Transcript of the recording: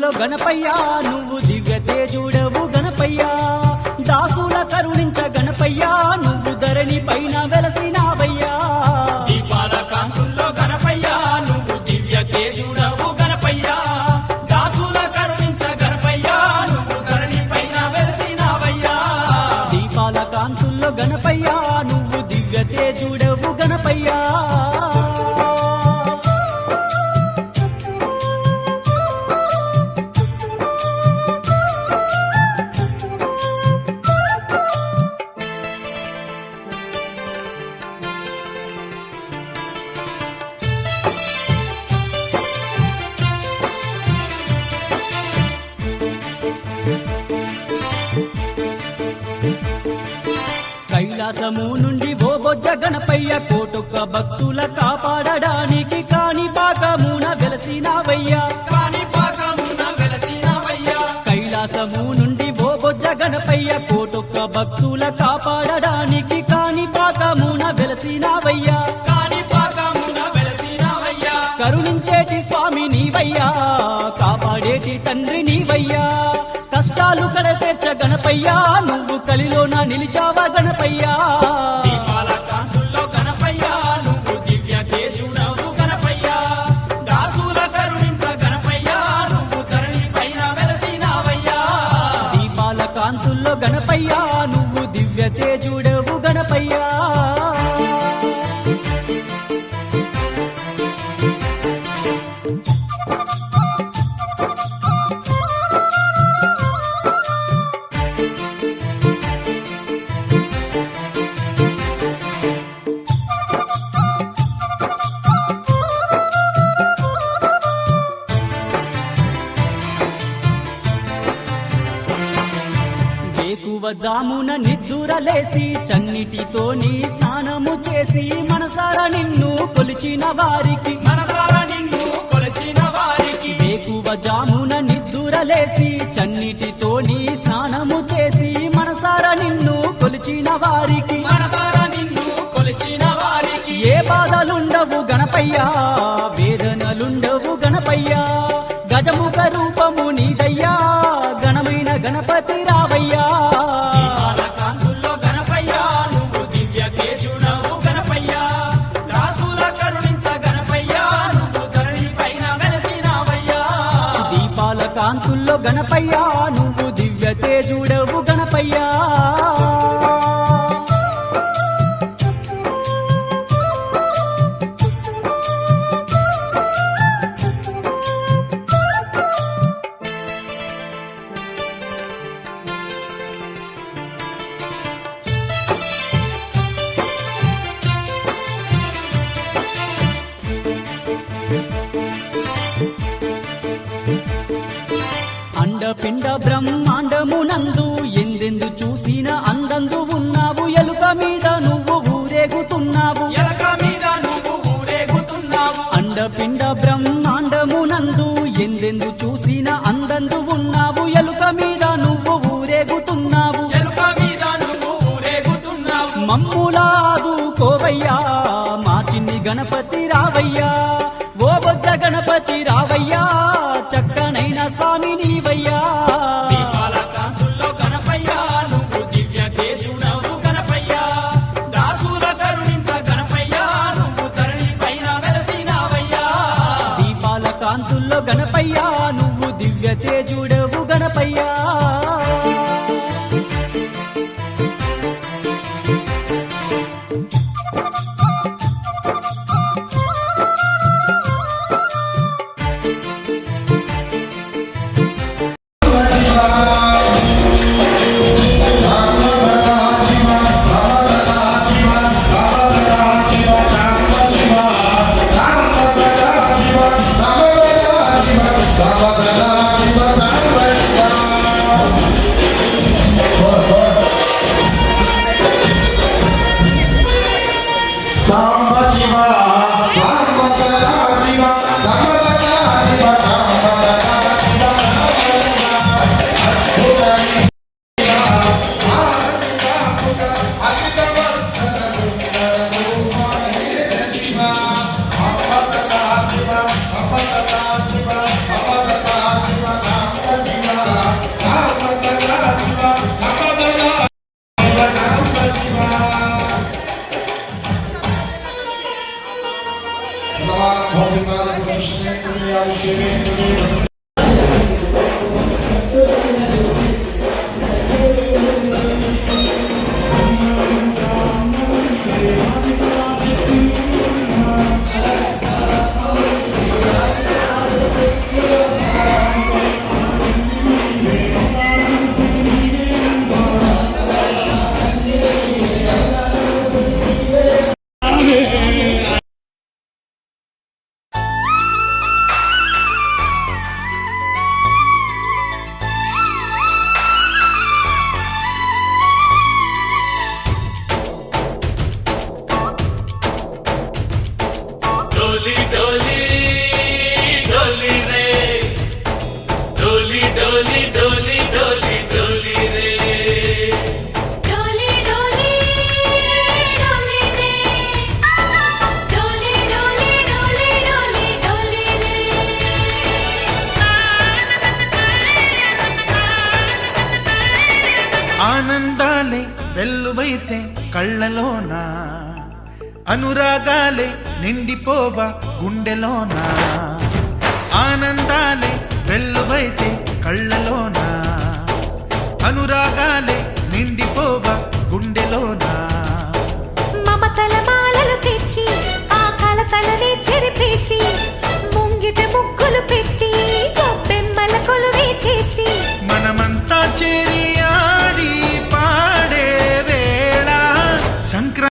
కాంతుల్లో గణపయ్యా నువ్వు దివ్య తేజుడవు గణపయ్యా దాసుల కరుణించ గణపయ్యా నువ్వు ధరణి పైన వెలసినావయ్యా దీపాల కాంతుల్లో గణపయ్యా నువ్వు దివ్య తేజుడవు గణపయ్యా దాసుల కరుణించ గణపయ్యా నువ్వు ధరణి పైన వెలసినావయ్యా దీపాల కాంతుల్లో గణపయ్యా నువ్వు దివ్య తేజుడవు గణపయ్యా కైలాసము నుండి ఓ బొజ్జ గణపయ్య కోటొక్క భక్తుల కాపాడడానికి కాణిపాకమున వెలసినావయ్యా కాణిపాకమున వెలసినావయ్యా కైలాసము నుండి ఓ బొజ్జ గణపయ్య కోటొక్క భక్తుల కాపాడడానికి కాణిపాకమున వెలసినావయ్యా కాణిపాకమున వెలసినావయ్యా కరుణించేటి స్వామి నీవయ్యా కాపాడేటి తండ్రి నీవయ్యా కష్టాలు కడతీర్చ గణపయ్యా నువ్వు కలిలోన నిలిచావా గణపయ్యా దీపాల కాంతుల్లో గణపయ్యా నువ్వు దివ్య తేజుడవు గణపయ్యా దాసుల కరుణించ గణపయ్యా నువ్వు ధరణి పైన వెలసినావయ్యా దీపాల కాంతుల్లో గణపయ్యా నువ్వు దివ్య తేజుడవు గణపయ్యా జామున నిద్దురలేసి చన్నిటితోని స్నానము చేసి మనసారా నిన్ను కొలిచిన వారికి మనసారా నిన్ను కొలిచిన వారికి వేకువ జామున నిద్దురలేసి చన్నిటితోని స్నానము చేసి మనసారా నిన్ను కొలిచిన వారికి మనసారా నిన్ను కొలిచిన వారికి ఏ బాధలుండవు గణపయ్యా వేదనలుండవు గణపయ్యా గజముఖ రూపము నీదయ్యా గణమైన గణపతి రావయ్యా దీపాల కాంతుల్లో గణపయ్యా నువ్వు దివ్య తేజుడవు గణపయ్యా దాసుల కరుణించ గణపయ్యా నువ్వు ధరణి పైన వెలసినావయ్యా దీపాల కాంతుల్లో గణపయ్యా నువ్వు దివ్య తేజుడవు గణపయ్యా అండపిండ బ్రహ్మాండమునందు ఎందెందు చూసిన అందందు ఉన్నావు ఎలుక మీద నువ్వు ఊరేగుతున్నావు ఎలక మీద నువ్వు ఊరేగుతున్నావు అండపిండ బ్రహ్మాండమునందు ఎందెందు చూసిన అందందు ఉన్నావు ఎలుక మీద నువ్వు ఊరేగుతున్నావు ఎలుక మీద నువ్వు ఊరేగుతున్నావు మమ్ములాదు కోవయ్యా మా చిన్ని గణపతి రావయ్యా ఓ బొజ్జ గణపతి రావయ్యా చక్కనైన స్వామి నీవయ్యా దీపాల కాంతుల్లో గణపయ్యా నువ్వు దివ్య తేజుడవు గణపయ్యా దాసుల కరుణించ గణపయ్యా నువ్వు ధరణి పైన వెలసినావయ్యా దీపాల కాంతుల్లో గణపయ్యా నువ్వు దివ్య తేజుడవు గణపయ్యా डोली डोली डोली रे डोली डोली डोली डोली डोली रे डोली डोली डोली रे डोली डोली डोली डोली डोली रे ఆనందాలే వెల్లువైతే కళ్ళలోనా అనురాగాలే నిండిపోవా గుండెలోనా ఆనందాలే వెల్లువైతే కళ్ళలోనా అనురాగాలే నిండిపోవా గుండెలోనా మమతల మాలలు తెచ్చి ఆ కలతలని చెరిపి